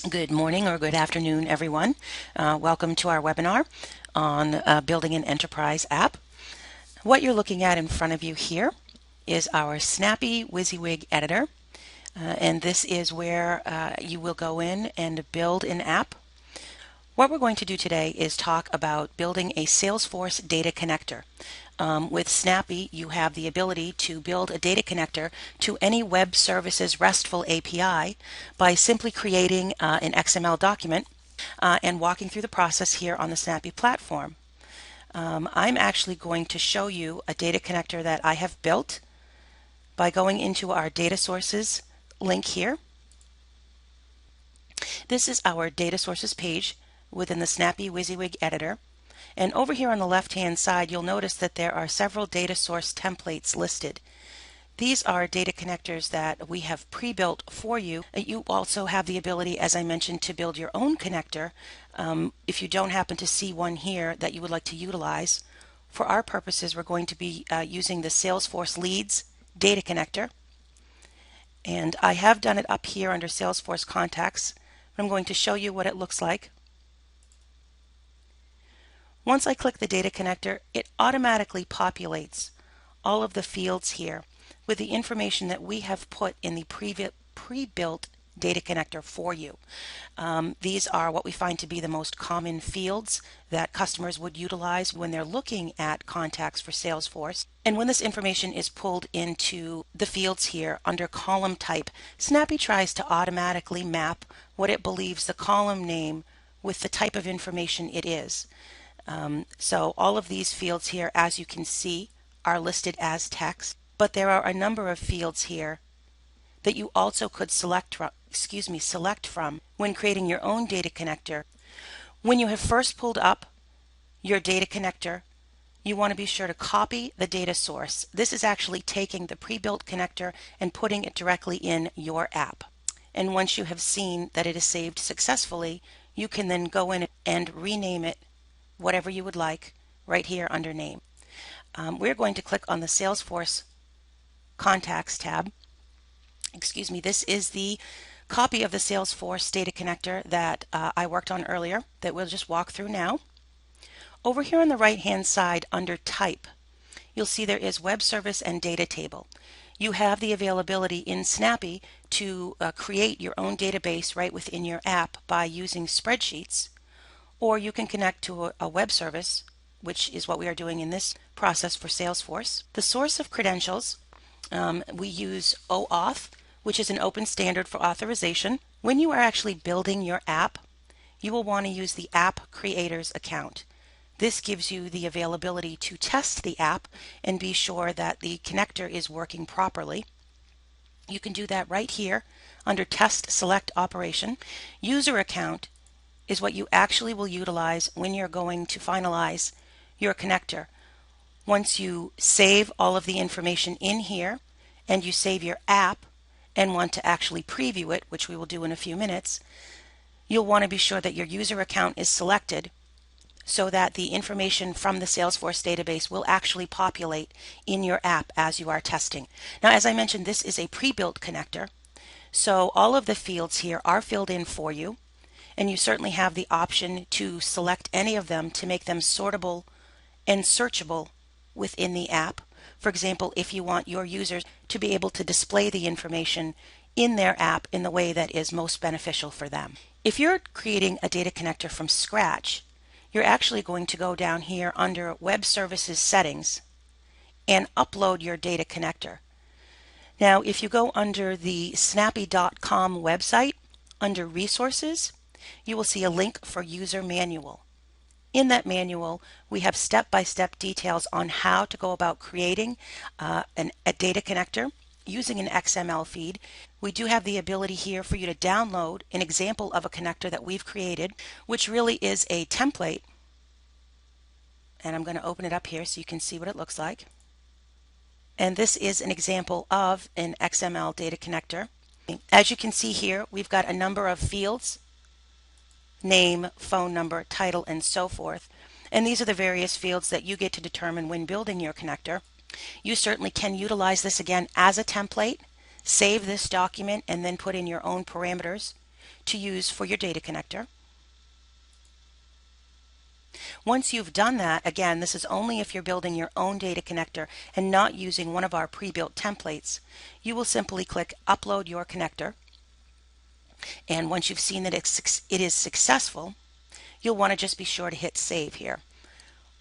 Good morning or good afternoon, everyone. Welcome to our webinar on building an enterprise app. What you're looking at in front of you here is our snAPPii WYSIWYG editor, and this is where you will go in and build an app. What we're going to do today is talk about building a Salesforce data connector. With snAPPii, you have the ability to build a data connector to any web services RESTful API by simply creating an XML document and walking through the process here on the snAPPii platform. I'm actually going to show you a data connector that I have built by going into our data sources link here. This is our data sources page within the snAPPii WYSIWYG editor. And over here on the left-hand side, you'll notice that there are several data source templates listed. These are data connectors that we have pre-built for you. You also have the ability, as I mentioned, to build your own connector if you don't happen to see one here that you would like to utilize. For our purposes, we're going to be using the Salesforce Leads data connector. And I have done it up here under Salesforce Contacts. I'm going to show you what it looks like. Once I click the data connector, it automatically populates all of the fields here with the information that we have put in the pre-built data connector for you. These are what we find to be the most common fields that customers would utilize when they're looking at contacts for Salesforce. And when this information is pulled into the fields here under column type, snAPPii tries to automatically map what it believes the column name with the type of information it is. So all of these fields here, as you can see, are listed as text, but there are a number of fields here that you also could select from when creating your own data connector. When you have first pulled up your data connector, you want to be sure to copy the data source. This is actually taking the pre-built connector and putting it directly in your app. And once you have seen that it is saved successfully, you can then go in and rename it whatever you would like right here under name. We're going to click on the Salesforce Contacts tab. This is the copy of the Salesforce data connector that I worked on earlier that we'll just walk through now. Over here on the right hand side under type, you'll see there is web service and data table. You have the availability in snAPPii to create your own database right within your app by using spreadsheets, or you can connect to a web service, which is what we are doing in this process for Salesforce. The source of credentials, we use OAuth, which is an open standard for authorization. When you are actually building your app, you will want to use the app creators account. This gives you the availability to test the app and be sure that the connector is working properly. You can do that right here under Test Select Operation. User account is what you actually will utilize when you're going to finalize your connector. Once you save all of the information in here and you save your app and want to actually preview it, which we will do in a few minutes, you'll want to be sure that your user account is selected so that the information from the Salesforce database will actually populate in your app as you are testing. Now, as I mentioned, this is a pre-built connector, so all of the fields here are filled in for you. And you certainly have the option to select any of them to make them sortable and searchable within the app. For example, if you want your users to be able to display the information in their app in the way that is most beneficial for them. If you're creating a data connector from scratch, you're actually going to go down here under Web Services Settings and upload your data connector. Now, if you go under the snAPPii.com website, under Resources, you will see a link for User Manual. In that manual, we have step-by-step details on how to go about creating a data connector using an XML feed. We do have the ability here for you to download an example of a connector that we've created, which really is a template. And I'm going to open it up here so you can see what it looks like. And this is an example of an XML data connector. As you can see here, we've got a number of fields: name, phone number, title, and so forth. And these are the various fields that you get to determine when building your connector. You certainly can utilize this again as a template, save this document, and then put in your own parameters to use for your data connector. Once you've done that, again, this is only if you're building your own data connector and not using one of our pre-built templates, you will simply click Upload Your Connector. And once you've seen that it is successful, you'll want to just be sure to hit Save here.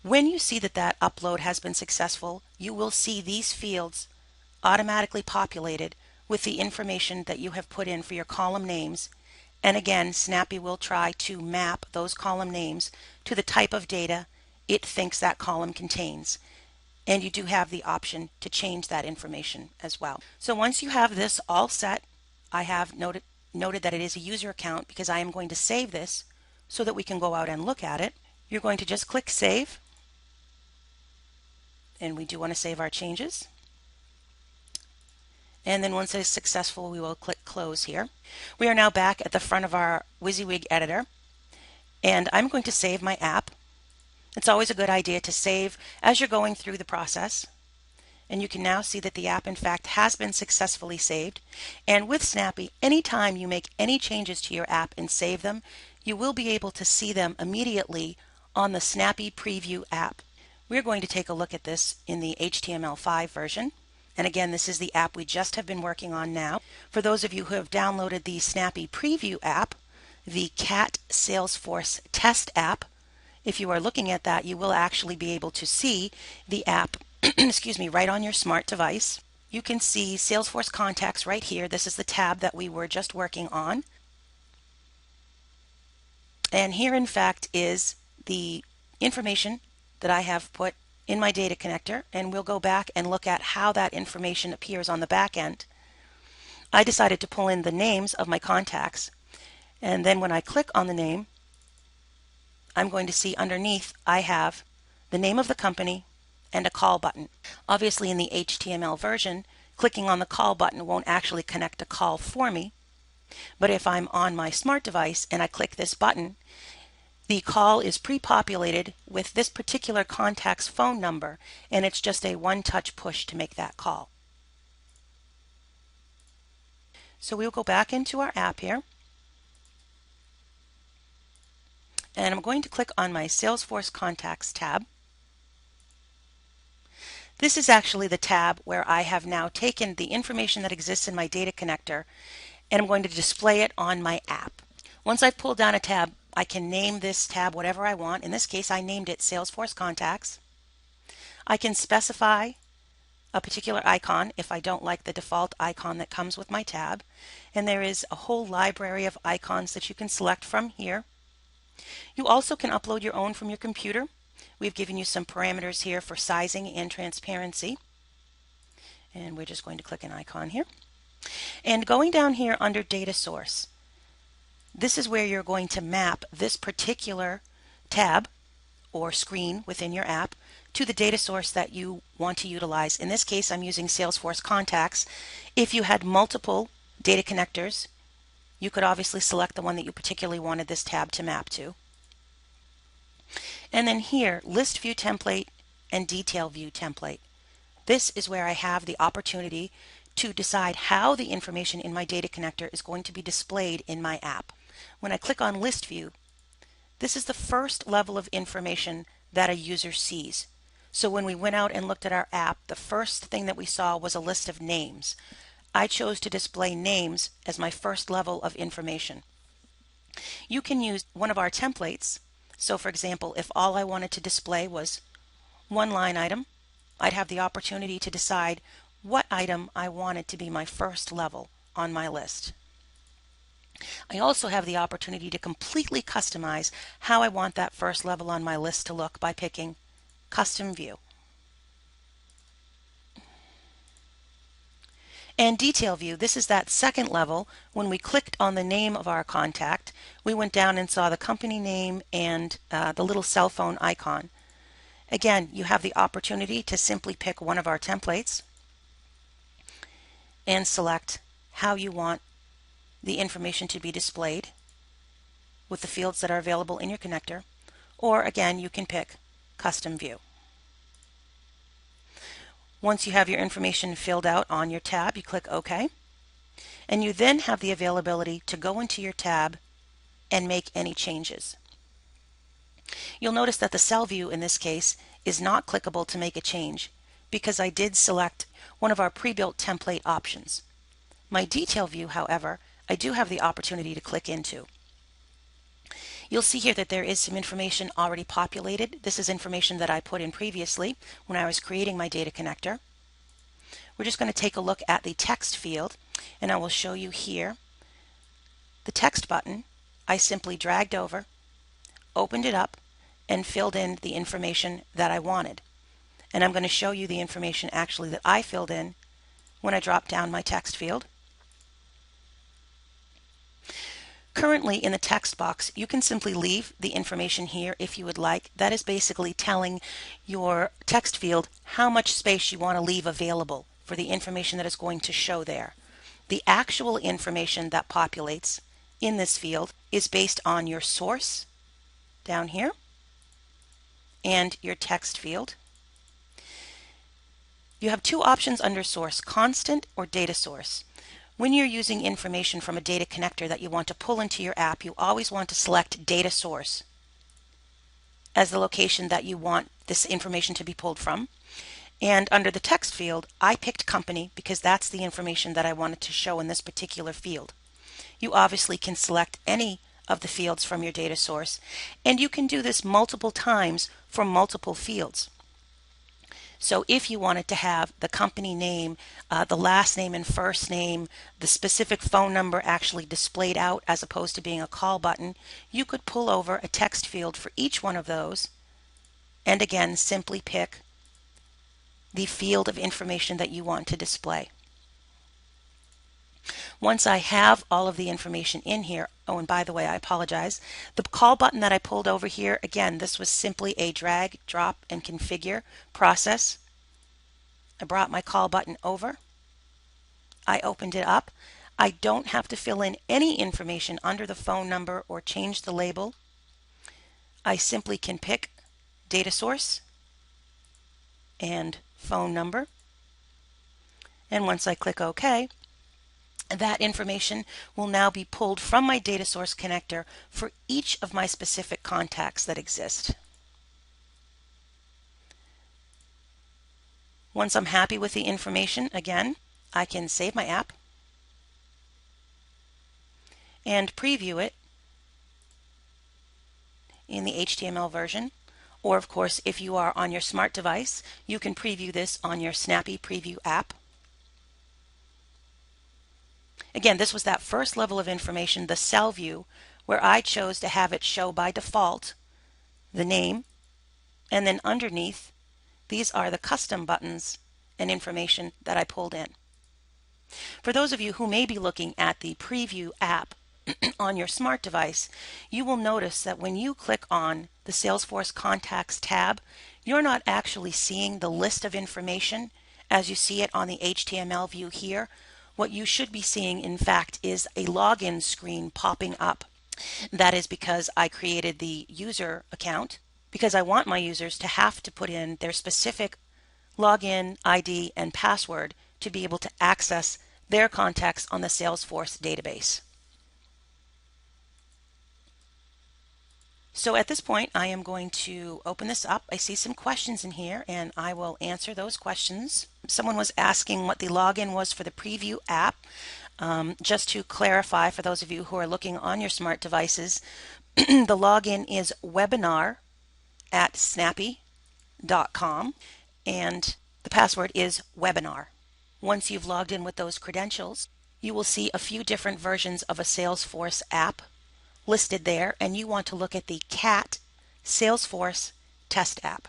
When you see that that upload has been successful, you will see these fields automatically populated with the information that you have put in for your column names. And again, snAPPii will try to map those column names to the type of data it thinks that column contains. And you do have the option to change that information as well. So once you have this all set, I have noted that it is a user account because I am going to save this so that we can go out and look at it. You're going to just click Save. And we do want to save our changes. And then once it is successful, we will click Close here. We are now back at the front of our WYSIWYG editor, and I'm going to save my app. It's always a good idea to save as you're going through the process. And you can now see that the app, in fact, has been successfully saved. And with snAPPii, anytime you make any changes to your app and save them, you will be able to see them immediately on the snAPPii Preview app. We're going to take a look at this in the HTML5 version. And again, this is the app we just have been working on now. For those of you who have downloaded the snAPPii Preview app, the CAT Salesforce Test app, if you are looking at that, you will actually be able to see the app excuse me, right on your smart device. You can see Salesforce Contacts right here. This is the tab that we were just working on. And here, in fact, is the information that I have put in my data connector, and we'll go back and look at how that information appears on the back end. I decided to pull in the names of my contacts, and then when I click on the name, I'm going to see underneath I have the name of the company and a call button. Obviously, in the HTML version, clicking on the call button won't actually connect a call for me, but if I'm on my smart device and I click this button, the call is pre-populated with this particular contact's phone number, and it's just a one-touch push to make that call. So we'll go back into our app here, and I'm going to click on my Salesforce Contacts tab. This is actually the tab where I have now taken the information that exists in my data connector, and I'm going to display it on my app. Once I've pulled down a tab, I can name this tab whatever I want. In this case, I named it Salesforce Contacts. I can specify a particular icon if I don't like the default icon that comes with my tab. And there is a whole library of icons that you can select from here. You also can upload your own from your computer. We've given you some parameters here for sizing and transparency. And we're just going to click an icon here. And going down here under Data Source, this is where you're going to map this particular tab or screen within your app to the data source that you want to utilize. In this case, I'm using Salesforce Contacts. If you had multiple data connectors, you could obviously select the one that you particularly wanted this tab to map to. And then here, List View Template and Detail View Template. This is where I have the opportunity to decide how the information in my data connector is going to be displayed in my app. When I click on List View, this is the first level of information that a user sees. So when we went out and looked at our app, the first thing that we saw was a list of names. I chose to display names as my first level of information. You can use one of our templates. So for example, if all I wanted to display was one line item, I'd have the opportunity to decide what item I wanted to be my first level on my list. I also have the opportunity to completely customize how I want that first level on my list to look by picking Custom View. And Detail View, this is that second level. When we clicked on the name of our contact, we went down and saw the company name and the little cell phone icon. Again, you have the opportunity to simply pick one of our templates and select how you want the information to be displayed with the fields that are available in your connector, or again, you can pick Custom View. Once you have your information filled out on your tab, you click OK. and you then have the availability to go into your tab and make any changes. You'll notice that the cell view in this case is not clickable to make a change because I did select one of our pre-built template options. My detail view, however, I do have the opportunity to click into. You'll see here that there is some information already populated. This is information that I put in previously when I was creating my data connector. We're just going to take a look at the text field, and I will show you here the text button. I simply dragged over, opened it up, and filled in the information that I wanted. And I'm going to show you the information actually that I filled in when I drop down my text field. Currently in the text box, you can simply leave the information here if you would like. That is basically telling your text field how much space you want to leave available for the information that is going to show there. The actual information that populates in this field is based on your source down here and your text field. You have two options under source, constant or data source. When you're using information from a data connector that you want to pull into your app, you always want to select data source as the location that you want this information to be pulled from. And under the text field, I picked company because that's the information that I wanted to show in this particular field. You obviously can select any of the fields from your data source, and you can do this multiple times for multiple fields. So if you wanted to have the company name, the last name and first name, the specific phone number actually displayed out as opposed to being a call button, you could pull over a text field for each one of those and again simply pick the field of information that you want to display. Once I have all of the information in here, oh, and by the way, I apologize, the call button that I pulled over here, again, this was simply a drag, drop, and configure process. I brought my call button over. I opened it up. I don't have to fill in any information under the phone number or change the label. I simply can pick data source and phone number. And once I click OK, that information will now be pulled from my data source connector for each of my specific contacts that exist. Once I'm happy with the information, again, I can save my app and preview it in the HTML version. Or of course, if you are on your smart device, you can preview this on your snAPPii preview app. Again, this was that first level of information, the cell view, where I chose to have it show by default the name, and then underneath, these are the custom buttons and information that I pulled in. For those of you who may be looking at the preview app on your smart device, you will notice that when you click on the Salesforce Contacts tab, you're not actually seeing the list of information as you see it on the HTML view here. What you should be seeing, in fact, is a login screen popping up. That is because I created the user account because I want my users to have to put in their specific login ID and password to be able to access their contacts on the Salesforce database. So at this point, I am going to open this up. I see some questions in here, and I will answer those questions. Someone was asking what the login was for the preview app. Just to clarify, for those of you who are looking on your smart devices, the login is webinar@snappii.com, and the password is webinar. Once you've logged in with those credentials, you will see a few different versions of a Salesforce app listed there, and you want to look at the CAT Salesforce Test App.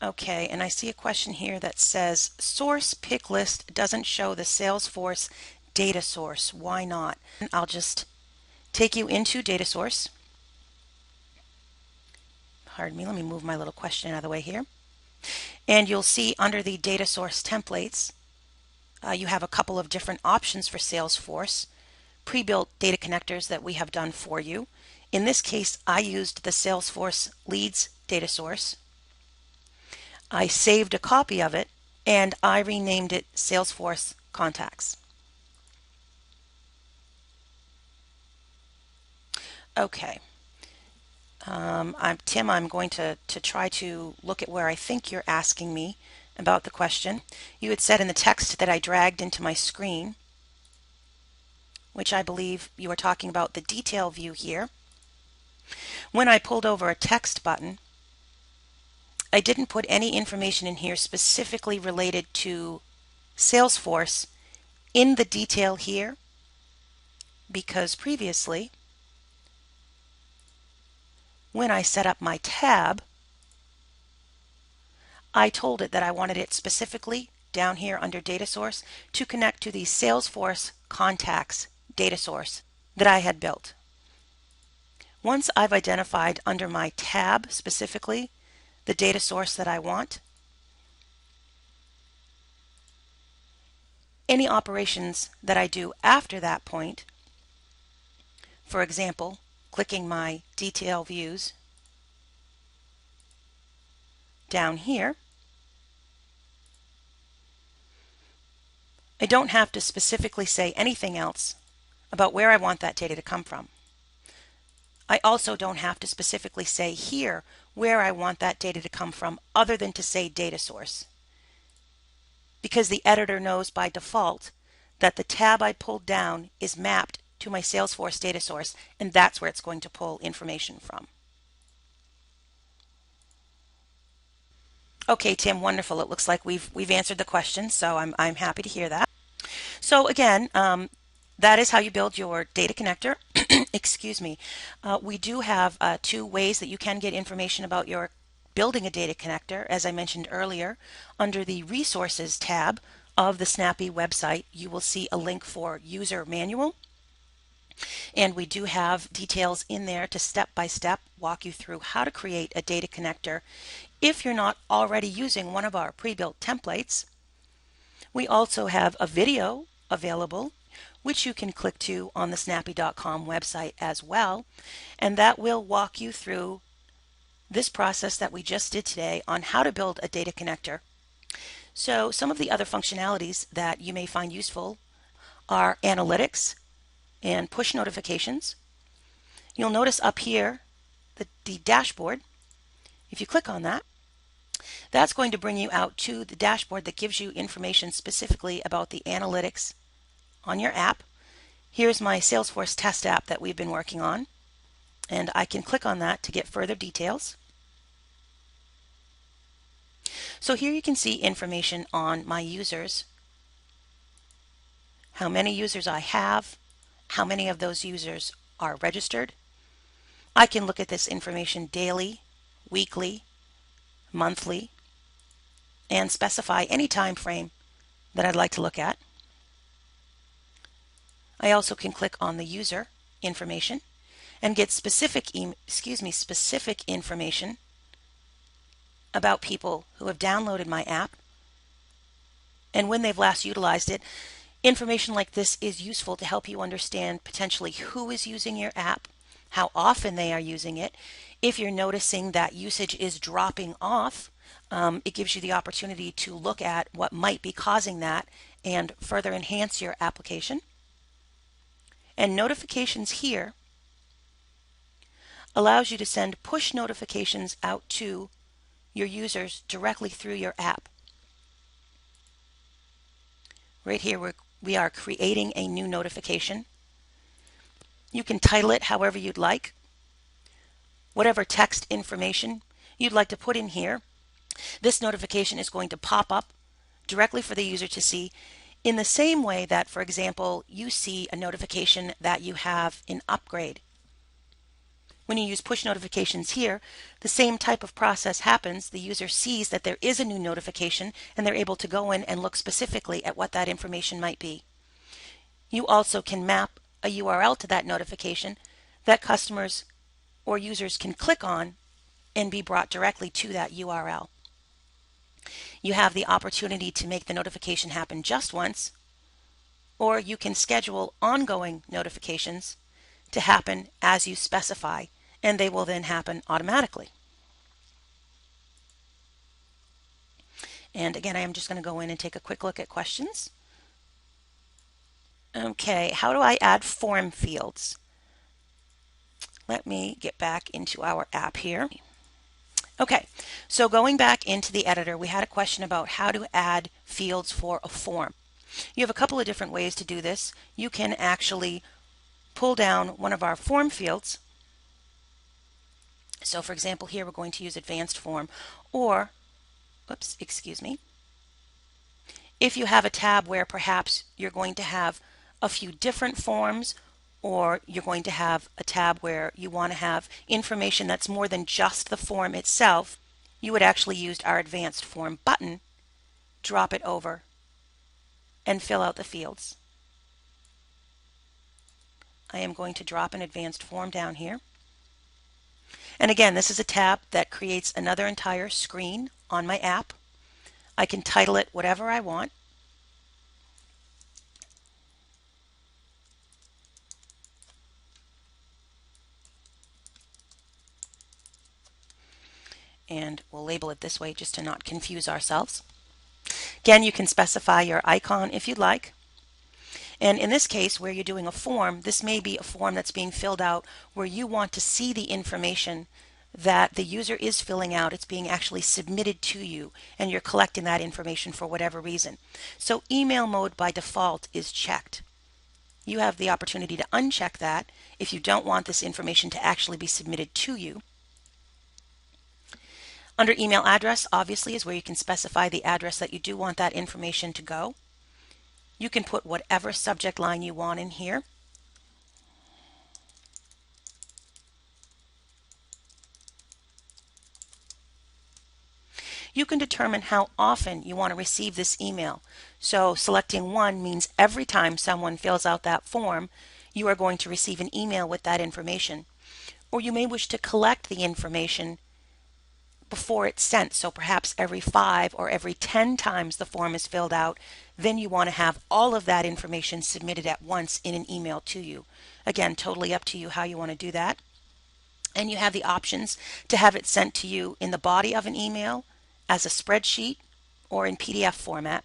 Okay, and I see a question here that says source pick list doesn't show the Salesforce data source. Why not? I'll just take you into data source. Pardon me, let me move my little question out of the way here. And you'll see under the data source templates, you have a couple of different options for Salesforce. Pre-built data connectors that we have done for you. In this case, I used the Salesforce Leads data source. I saved a copy of it and I renamed it Salesforce contacts. Okay. Tim, I'm going to try to look at where I think you're asking me about the question. You had said in the text that I dragged into my screen, which I believe you are talking about the detail view here. When I pulled over a text button, I didn't put any information in here specifically related to Salesforce in the detail here because previously, when I set up my tab, I told it that I wanted it specifically down here under data source to connect to the Salesforce contacts data source that I had built. Once I've identified under my tab specifically the data source that I want, any operations that I do after that point, for example, clicking my detail views down here, I don't have to specifically say anything else about where I want that data to come from. I also don't have to specifically say here where I want that data to come from other than to say data source, because the editor knows by default that the tab I pulled down is mapped to my Salesforce data source, and that's where it's going to pull information from. Okay, Tim, wonderful. It looks like we've answered the question, so I'm happy to hear that. So again, that is how you build your data connector. Excuse me. We do have two ways that you can get information about your building a data connector. As I mentioned earlier, under the Resources tab of the snAPPii website, you will see a link for User Manual. And we do have details in there to step-by-step walk you through how to create a data connector if you're not already using one of our pre-built templates. We also have a video available, which you can click to on the snAPPii.com website as well, and that will walk you through this process that we just did today on how to build a data connector. So some of the other functionalities that you may find useful are analytics and push notifications. You'll notice up here the dashboard. If you click on that, that's going to bring you out to the dashboard that gives you information specifically about the analytics on your app. Here's my Salesforce test app that we've been working on, and I can click on that to get further details. So here you can see information on my users, how many users I have, how many of those users are registered. I can look at this information daily, weekly, monthly, and specify any time frame that I'd like to look at. I also can click on the user information and get specific information about people who have downloaded my app and when they've last utilized it. Information like this is useful to help you understand potentially who is using your app, how often they are using it. If you're noticing that usage is dropping off, it gives you the opportunity to look at what might be causing that and further enhance your application. And notifications here allows you to send push notifications out to your users directly through your app. Right here we are creating a new notification. You can title it however you'd like. Whatever text information you'd like to put in here, this notification is going to pop up directly for the user to see, in the same way that, for example, you see a notification that you have an upgrade. When you use push notifications here, the same type of process happens. The user sees that there is a new notification and they're able to go in and look specifically at what that information might be. You also can map a URL to that notification that customers or users can click on and be brought directly to that URL. You have the opportunity to make the notification happen just once, or you can schedule ongoing notifications to happen as you specify, and they will then happen automatically. And again, I am just going to go in and take a quick look at questions. Okay, how do I add form fields? Let me get back into our app here. Okay, so going back into the editor, we had a question about how to add fields for a form. You have a couple of different ways to do this. You can actually pull down one of our form fields. So for example, here we're going to use advanced form, or, oops, excuse me, if you have a tab where perhaps you're going to have a few different forms, or you're going to have a tab where you want to have information that's more than just the form itself, you would actually use our advanced form button, drop it over, and fill out the fields. I am going to drop an advanced form down here. And again, this is a tab that creates another entire screen on my app. I can title it whatever I want. And we'll label it this way just to not confuse ourselves. Again, you can specify your icon if you'd like. And in this case, where you're doing a form, this may be a form that's being filled out where you want to see the information that the user is filling out. It's being actually submitted to you, and you're collecting that information for whatever reason. So email mode by default is checked. You have the opportunity to uncheck that if you don't want this information to actually be submitted to you. Under email address, obviously, is where you can specify the address that you do want that information to go. You can put whatever subject line you want in here. You can determine how often you want to receive this email. So selecting 1 means every time someone fills out that form, you are going to receive an email with that information. Or you may wish to collect the information before it's sent. So perhaps every 5 or every 10 times the form is filled out, then you want to have all of that information submitted at once in an email to you. Again, totally up to you how you want to do that. And you have the options to have it sent to you in the body of an email, as a spreadsheet, or in PDF format.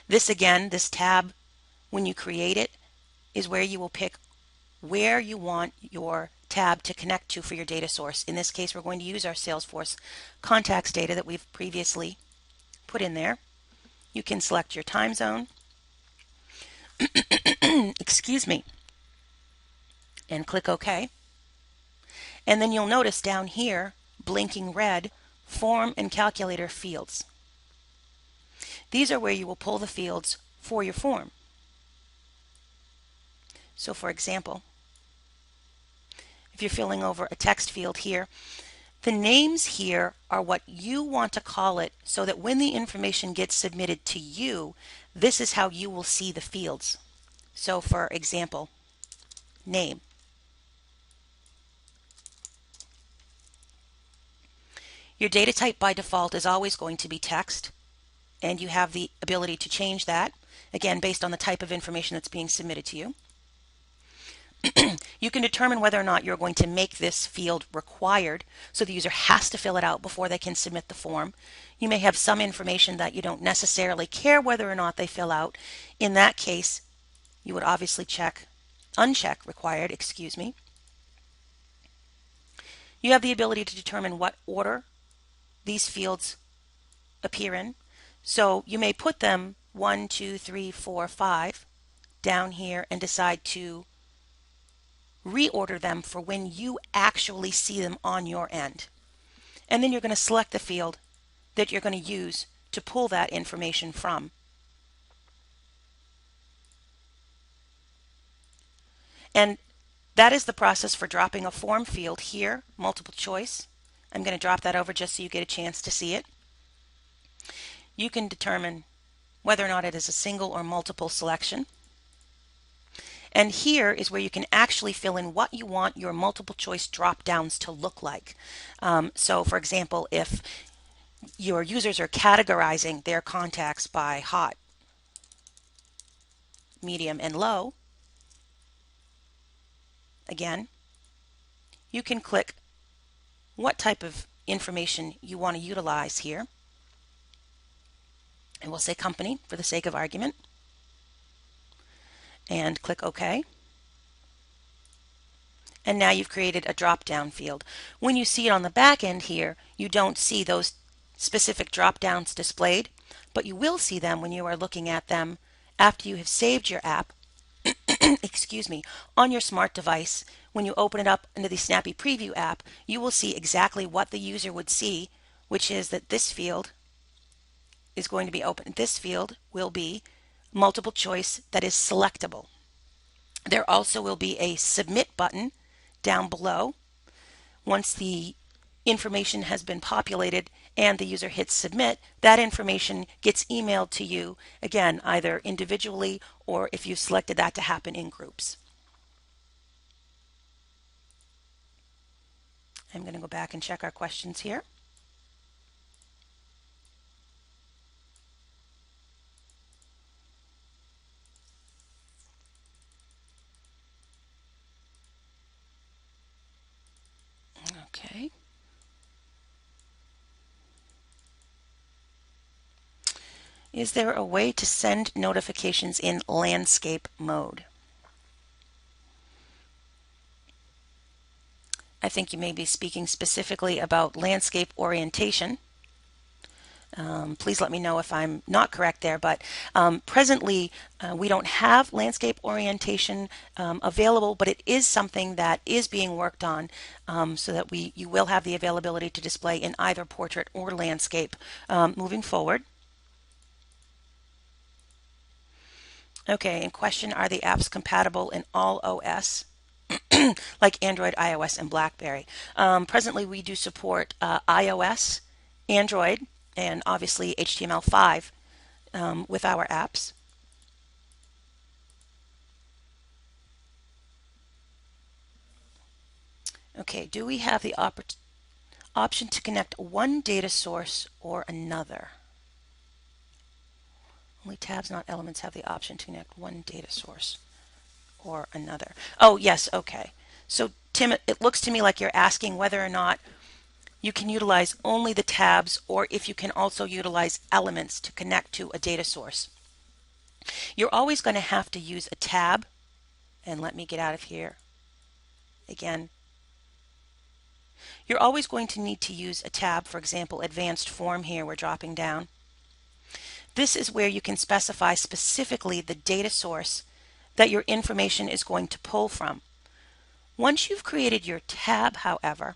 This again, this tab, when you create it, is where you will pick where you want your tab to connect to for your data source. In this case, we're going to use our Salesforce contacts data that we've previously put in there. You can select your time zone, excuse me, and click OK. And then you'll notice down here, blinking red, form and calculator fields. These are where you will pull the fields for your form. So for example, if you're filling over a text field here, the names here are what you want to call it so that when the information gets submitted to you, this is how you will see the fields. So for example, name. Your data type by default is always going to be text, and you have the ability to change that, again, based on the type of information that's being submitted to you. You can determine whether or not you're going to make this field required, so the user has to fill it out before they can submit the form. You may have some information that you don't necessarily care whether or not they fill out. In that case, you would obviously uncheck required, excuse me. You have the ability to determine what order these fields appear in. So you may put them 1, 2, 3, 4, 5 down here and decide to reorder them for when you actually see them on your end. And then you're going to select the field that you're going to use to pull that information from. And that is the process for dropping a form field here, multiple choice. I'm going to drop that over just so you get a chance to see it. You can determine whether or not it is a single or multiple selection. And here is where you can actually fill in what you want your multiple choice drop downs to look like. So for example, if your users are categorizing their contacts by hot, medium, and low, again, you can click what type of information you want to utilize here. And we'll say company for the sake of argument. and click OK. And now you've created a drop-down field. When you see it on the back end here, you don't see those specific drop-downs displayed, but you will see them when you are looking at them after you have saved your app, excuse me, on your smart device. When you open it up into the snAPPii Preview app, you will see exactly what the user would see, which is that this field is going to be open. This field will be multiple choice that is selectable. There also will be a submit button down below. Once the information has been populated and the user hits submit, that information gets emailed to you, again, either individually or if you've selected that to happen in groups. I'm going to go back and check our questions here. Okay. Is there a way to send notifications in landscape mode? I think you may be speaking specifically about landscape orientation. Please let me know if I'm not correct there, but presently we don't have landscape orientation available, but it is something that is being worked on so that you will have the availability to display in either portrait or landscape moving forward. Okay, in question, are the apps compatible in all OS? Like Android, iOS, and BlackBerry. Presently, we do support iOS, Android, and obviously HTML5 with our apps. Okay, do we have the option to connect one data source or another? Only tabs, not elements, have the option to connect one data source or another. Oh, yes, okay. So, Tim, it looks to me like you're asking whether or not you can utilize only the tabs or if you can also utilize elements to connect to a data source. You're always going to have to use a tab, and let me get out of here again. You're always going to need to use a tab, for example, advanced form here, we're dropping down. This is where you can specify specifically the data source that your information is going to pull from. Once you've created your tab, however,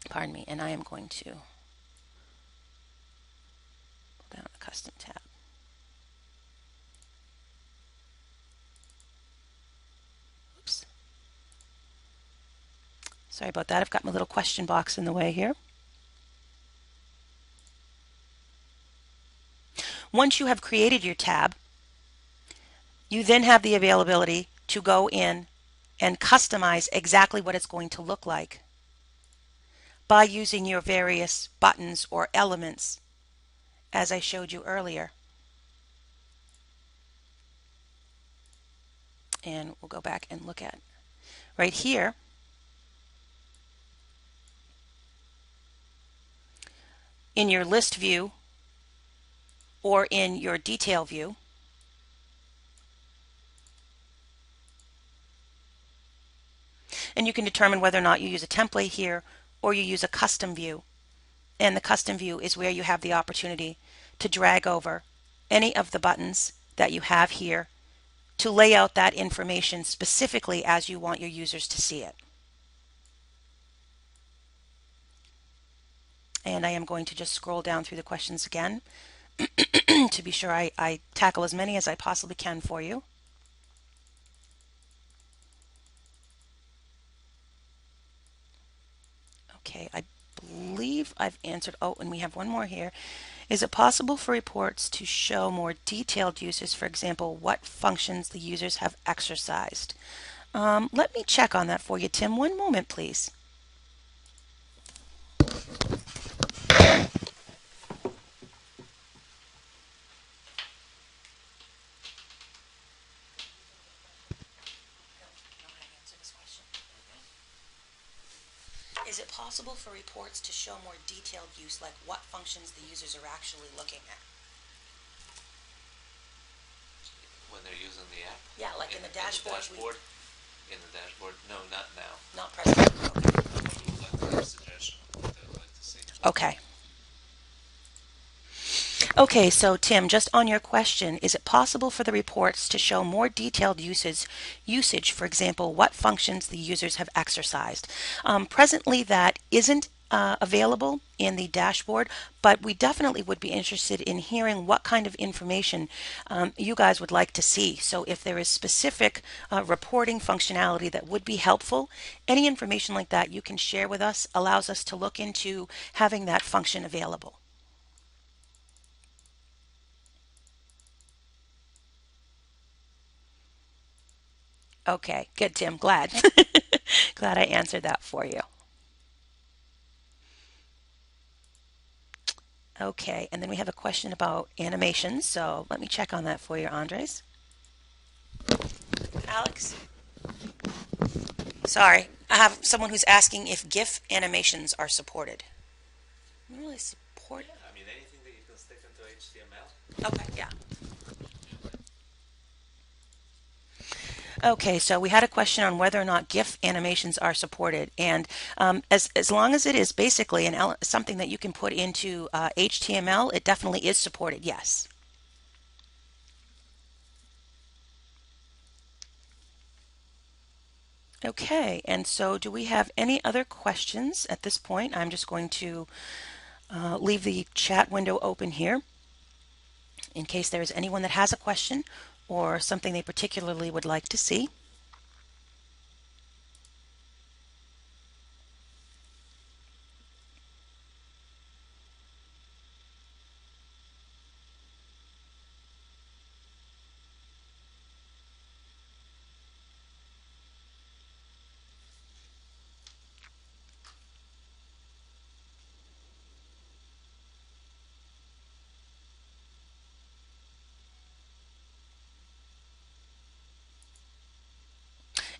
pardon me, and I am going to pull down a custom tab. Oops. Sorry about that. I've got my little question box in the way here. Once you have created your tab, you then have the availability to go in and customize exactly what it's going to look like by using your various buttons or elements as I showed you earlier. And we'll go back and look at right here. In your list view or in your detail view, and you can determine whether or not you use a template here or you use a custom view. And the custom view is where you have the opportunity to drag over any of the buttons that you have here to lay out that information specifically as you want your users to see it. And I am going to just scroll down through the questions again to be sure I tackle as many as I possibly can for you. Okay, I believe I've answered. Oh, and we have one more here. Is it possible for reports to show more detailed uses, for example, what functions the users have exercised? Let me check on that for you, Tim. One moment, please. Is it possible for reports to show more detailed use, like what functions the users are actually looking at? Yeah, like in the dashboard. In the dashboard? No, not now. Not present. Okay. What you would like to have suggestion of what they would like to see. Okay. Okay, so Tim, just on your question, is it possible for the reports to show more detailed usage, for example, what functions the users have exercised? Presently, that isn't available in the dashboard, but we definitely would be interested in hearing what kind of information you guys would like to see. So if there is specific reporting functionality that would be helpful, any information like that you can share with us allows us to look into having that function available. Okay, good, Tim. Glad. Glad I answered that for you. Okay, and then we have a question about animations, so let me check on that for you, Andres. Alex? Sorry, I have someone who's asking if GIF animations are supported. Really support? Yeah, I mean anything that you can stick into HTML. Okay, yeah. Okay, so we had a question on whether or not GIF animations are supported, and as long as it is basically something that you can put into HTML, it definitely is supported. Yes. Okay, and so do we have any other questions at this point? I'm just going to leave the chat window open here in case there is anyone that has a question or something they particularly would like to see.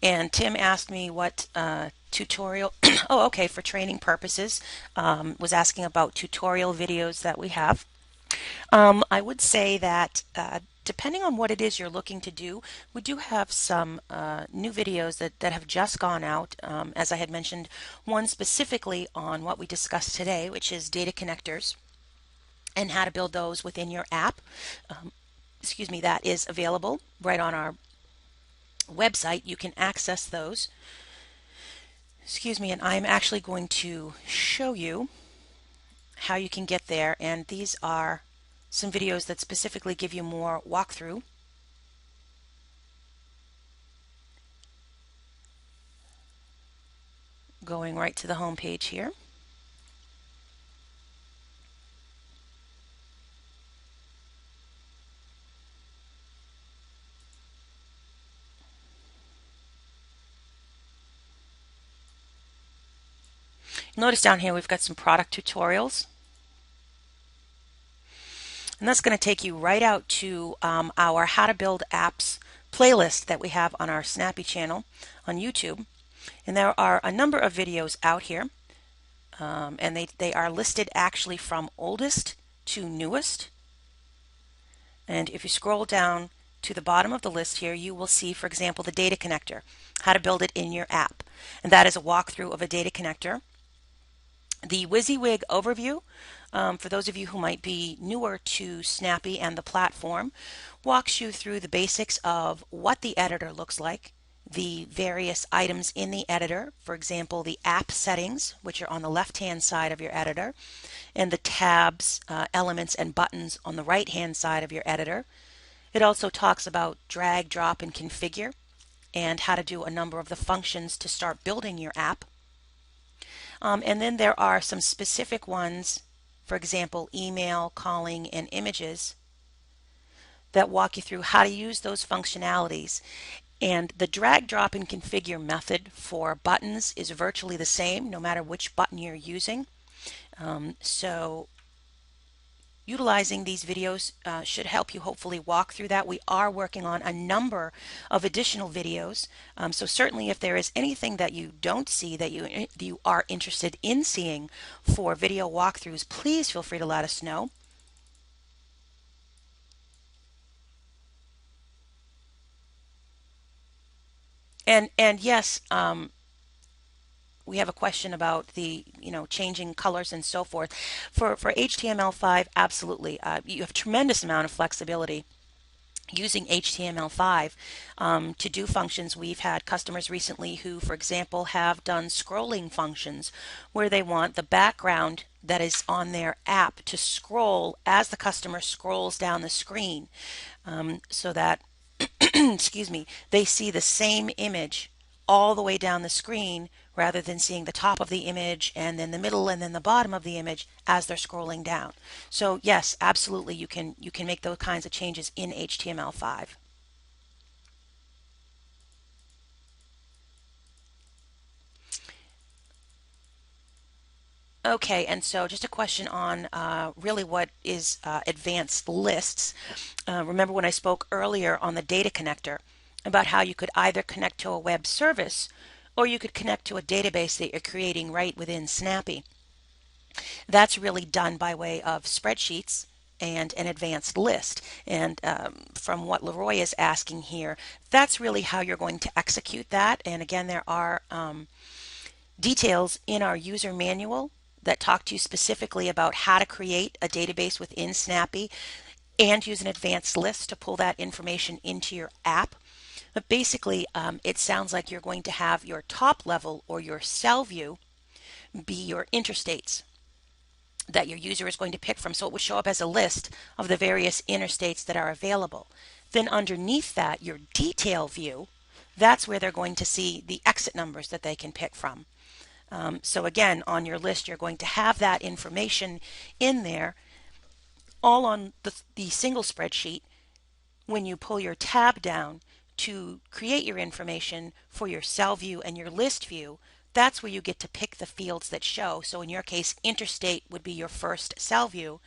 And Tim asked me what tutorial, oh, okay, for training purposes, was asking about tutorial videos that we have. I would say that depending on what it is you're looking to do, we do have some new videos that have just gone out. As I had mentioned, one specifically on what we discussed today, which is data connectors and how to build those within your app. Excuse me, that is available right on our website. You can access those. Excuse me, and I'm actually going to show you how you can get there. And these are some videos that specifically give you more walkthrough. Going right to the home page here. Notice down here we've got some product tutorials. And that's going to take you right out to our How to Build Apps playlist that we have on our snAPPii channel on YouTube. And there are a number of videos out here. And they are listed actually from oldest to newest. And if you scroll down to the bottom of the list here, you will see, for example, the data connector, how to build it in your app. And that is a walkthrough of a data connector. The WYSIWYG overview, for those of you who might be newer to snAPPii and the platform, walks you through the basics of what the editor looks like, the various items in the editor, for example, the app settings, which are on the left-hand side of your editor, and the tabs, elements, and buttons on the right-hand side of your editor. It also talks about drag, drop, and configure, and how to do a number of the functions to start building your app. And then there are some specific ones, for example, email, calling, and images that walk you through how to use those functionalities. And the drag, drop, and configure method for buttons is virtually the same no matter which button you're using. So utilizing these videos should help you hopefully walk through that. We are working on a number of additional videos. So certainly if there is anything that you don't see that you are interested in seeing for video walkthroughs, please feel free to let us know. And yes, we have a question about the changing colors and so forth. For HTML5, absolutely, you have a tremendous amount of flexibility using HTML5 to do functions. We've had customers recently who, for example, have done scrolling functions where they want the background that is on their app to scroll as the customer scrolls down the screen, so that excuse me, they see the same image all the way down the screen rather than seeing the top of the image and then the middle and then the bottom of the image as they're scrolling down. So yes, absolutely, you can make those kinds of changes in HTML5. Okay, and so just a question on really what is advanced lists. Remember when I spoke earlier on the data connector about how you could either connect to a web service or you could connect to a database that you're creating right within snAPPii. That's really done by way of spreadsheets and an advanced list. And from what Leroy is asking here, that's really how you're going to execute that. And again, there are details in our user manual that talk to you specifically about how to create a database within snAPPii and use an advanced list to pull that information into your app. But basically, it sounds like you're going to have your top level or your cell view be your interstates that your user is going to pick from. So it would show up as a list of the various interstates that are available. Then underneath that, your detail view, that's where they're going to see the exit numbers that they can pick from. So again, on your list, you're going to have that information in there, all on the single spreadsheet. When you pull your tab down to create your information for your cell view and your list view, that's where you get to pick the fields that show. So in your case, interstate would be your first cell view,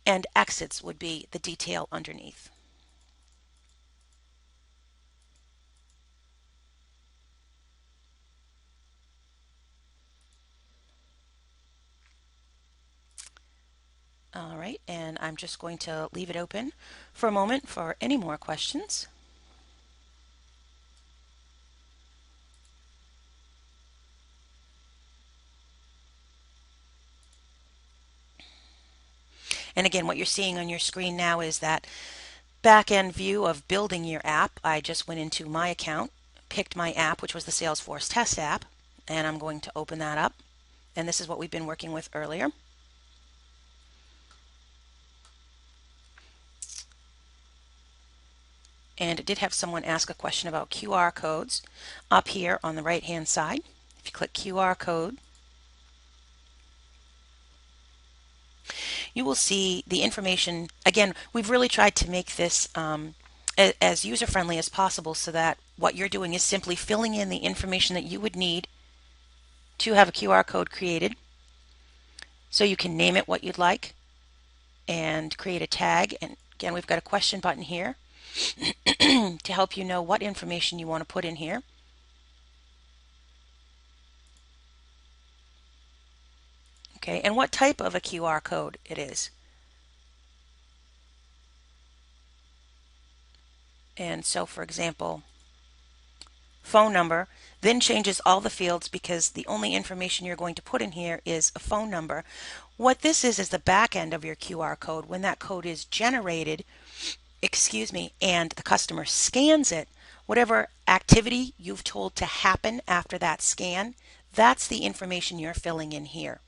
and exits would be the detail underneath. All right, and I'm just going to leave it open for a moment for any more questions. And again, what you're seeing on your screen now is that back end view of building your app. I just went into my account, picked my app, which was the Salesforce test app, and I'm going to open that up. And this is what we've been working with earlier. And it did have someone ask a question about QR codes up here on the right hand side. If you click QR code, you will see the information. Again, we've really tried to make this as user friendly as possible so that what you're doing is simply filling in the information that you would need to have a QR code created. So you can name it what you'd like and create a tag. And again, we've got a question button here to help you know what information you want to put in here. Okay, and what type of a QR code it is. And so, for example, phone number, then changes all the fields because the only information you're going to put in here is a phone number. What this is the back end of your QR code. When that code is generated, and the customer scans it, whatever activity you've told to happen after that scan, that's the information you're filling in here.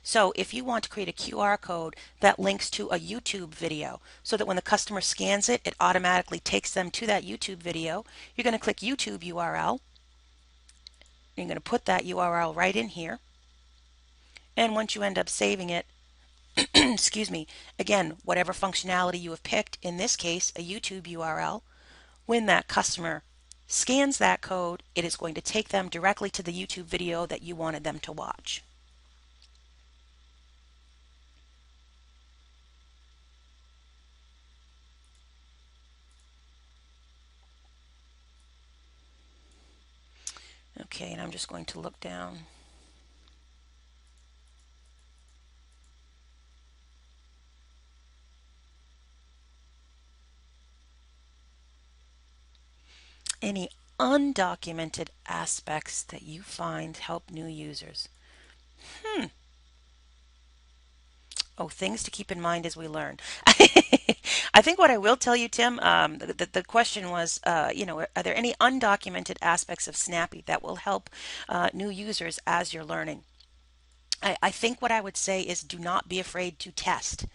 So if you want to create a QR code that links to a YouTube video so that when the customer scans it, it automatically takes them to that YouTube video, you're going to click YouTube URL. You're going to put that URL right in here. And once you end up saving it, again, whatever functionality you have picked, in this case, a YouTube URL, when that customer scans that code, it is going to take them directly to the YouTube video that you wanted them to watch. Okay, and I'm just going to look down. Any undocumented aspects that you find help new users. Hmm. Oh, things to keep in mind as we learn. I think what I will tell you, Tim, the question was, are there any undocumented aspects of snAPPii that will help new users as you're learning? I think what I would say is do not be afraid to test.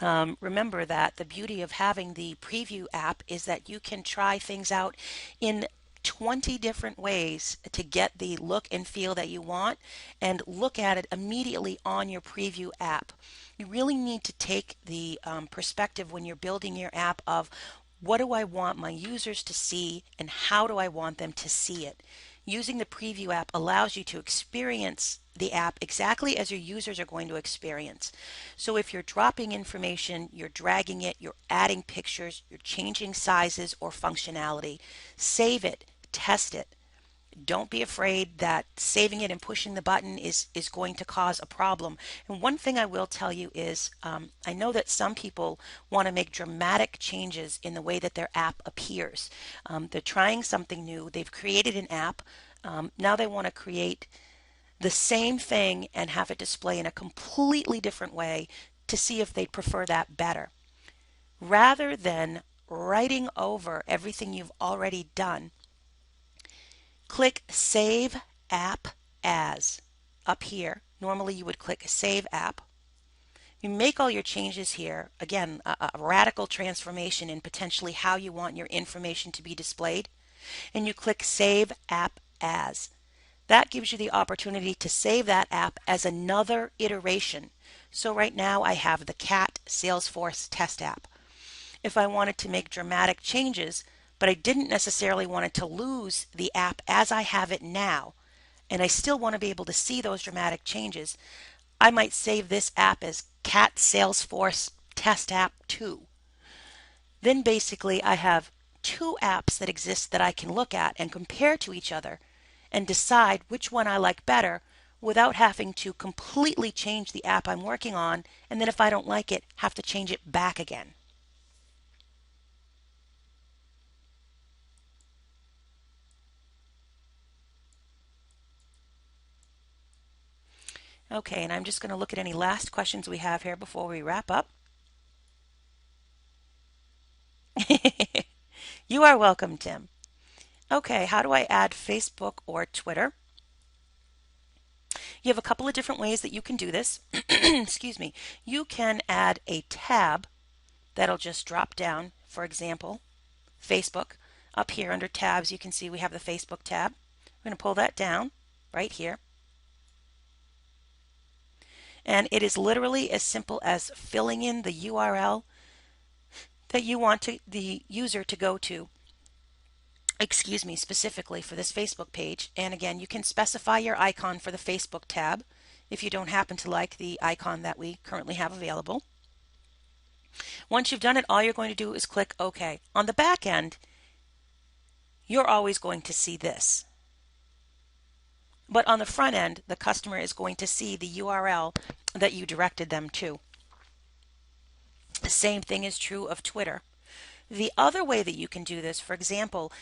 Remember that the beauty of having the preview app is that you can try things out in 20 different ways to get the look and feel that you want and look at it immediately on your preview app. You really need to take the perspective when you're building your app of what do I want my users to see and how do I want them to see it. Using the preview app allows you to experience the app exactly as your users are going to experience. So if you're dropping information, you're dragging it, you're adding pictures, you're changing sizes or functionality, save it, test it. Don't be afraid that saving it and pushing the button is going to cause a problem. And one thing I will tell you is I know that some people want to make dramatic changes in the way that their app appears. They're trying something new. They've created an app. Now they want to create the same thing and have it display in a completely different way to see if they'd prefer that better. Rather than writing over everything you've already done, click Save App As up here. Normally you would click Save App. You make all your changes here. Again, a radical transformation in potentially how you want your information to be displayed. And you click Save App As. That gives you the opportunity to save that app as another iteration. So right now I have the CAT Salesforce test app. If I wanted to make dramatic changes, but I didn't necessarily want it to lose the app as I have it now, and I still want to be able to see those dramatic changes, I might save this app as CAT Salesforce Test App 2. Then basically I have two apps that exist that I can look at and compare to each other and decide which one I like better without having to completely change the app I'm working on, and then if I don't like it, have to change it back again. Okay, and I'm just going to look at any last questions we have here before we wrap up. You are welcome, Tim. Okay, how do I add Facebook or Twitter? You have a couple of different ways that you can do this. Excuse me. You can add a tab that'll just drop down. For example, Facebook. Up here under tabs, you can see we have the Facebook tab. We're going to pull that down right here. And it is literally as simple as filling in the URL that you want the user to go to, excuse me, specifically for this Facebook page. And again, you can specify your icon for the Facebook tab if you don't happen to like the icon that we currently have available. Once you've done it, all you're going to do is click OK. On the back end, you're always going to see this. But on the front end, the customer is going to see the URL that you directed them to. The same thing is true of Twitter. The other way that you can do this, for example,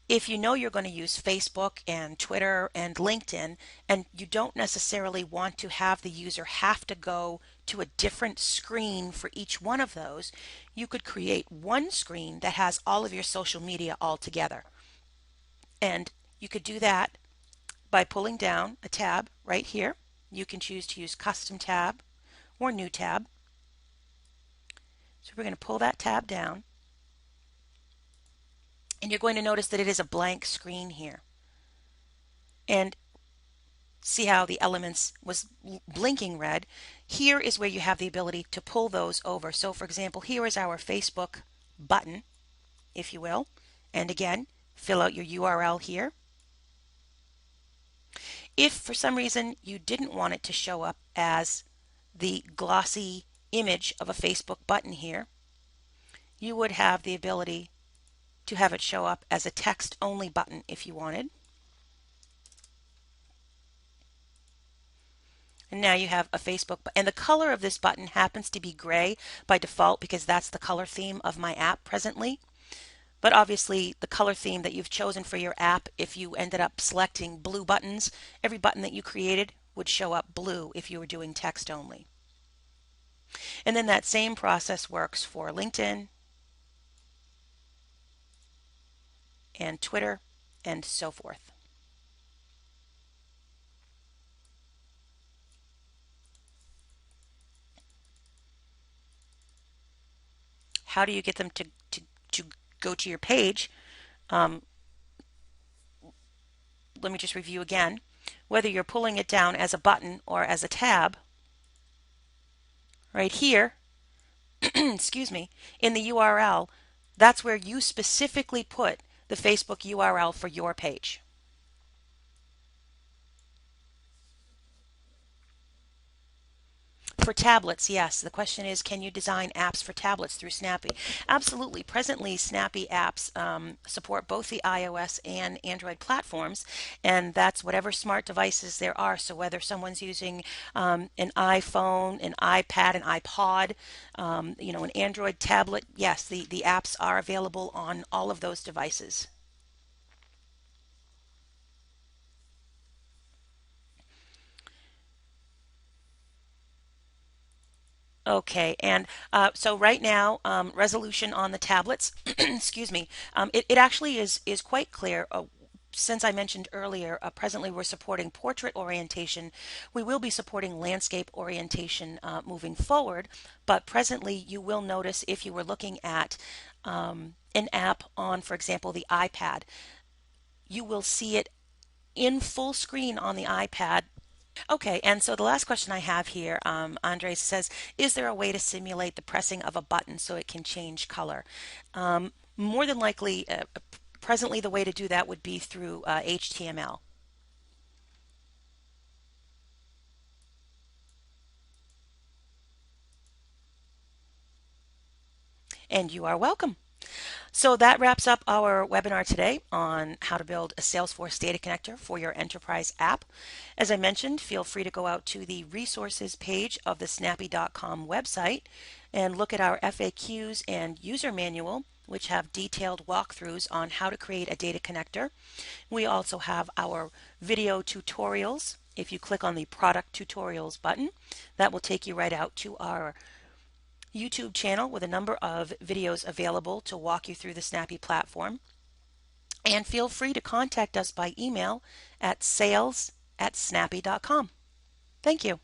if you know you're going to use Facebook and Twitter and LinkedIn, and you don't necessarily want to have the user have to go to a different screen for each one of those, you could create one screen that has all of your social media all together. And you could do that by pulling down a tab right here. You can choose to use Custom Tab or New Tab. So we're going to pull that tab down. And you're going to notice that it is a blank screen here. And see how the elements was blinking red. Here is where you have the ability to pull those over. So for example, here is our Facebook button, if you will. And again, fill out your URL here. If for some reason you didn't want it to show up as the glossy image of a Facebook button here, you would have the ability to have it show up as a text only button if you wanted. And now you have a Facebook, and the color of this button happens to be gray by default because that's the color theme of my app presently. But obviously, the color theme that you've chosen for your app, if you ended up selecting blue buttons, every button that you created would show up blue if you were doing text only. And then that same process works for LinkedIn and Twitter and so forth. How do you get them to go to your page? Um, Let me just review again. Whether you're pulling it down as a button or as a tab, right here, excuse me, in the URL, that's where you specifically put the Facebook URL for your page. For tablets, yes. The question is, can you design apps for tablets through snAPPii? Absolutely. Presently, snAPPii apps support both the iOS and Android platforms, and that's whatever smart devices there are. So whether someone's using an iPhone, an iPad, an iPod, an Android tablet, yes, the apps are available on all of those devices. Okay, and so right now, resolution on the tablets, excuse me, it actually is quite clear. Since I mentioned earlier, presently we're supporting portrait orientation. We will be supporting landscape orientation moving forward, but presently you will notice if you were looking at an app on, for example, the iPad, you will see it in full screen on the iPad. Okay, and so the last question I have here, Andres says, is there a way to simulate the pressing of a button so it can change color? More than likely, presently the way to do that would be through HTML. And you are welcome. So that wraps up our webinar today on how to build a Salesforce data connector for your enterprise app. As I mentioned, feel free to go out to the resources page of the snAPPii.com website and look at our FAQs and user manual, which have detailed walkthroughs on how to create a data connector. We also have our video tutorials. If you click on the product tutorials button, that will take you right out to our YouTube channel with a number of videos available to walk you through the snAPPii platform. And feel free to contact us by email at sales@snappy.com. Thank you.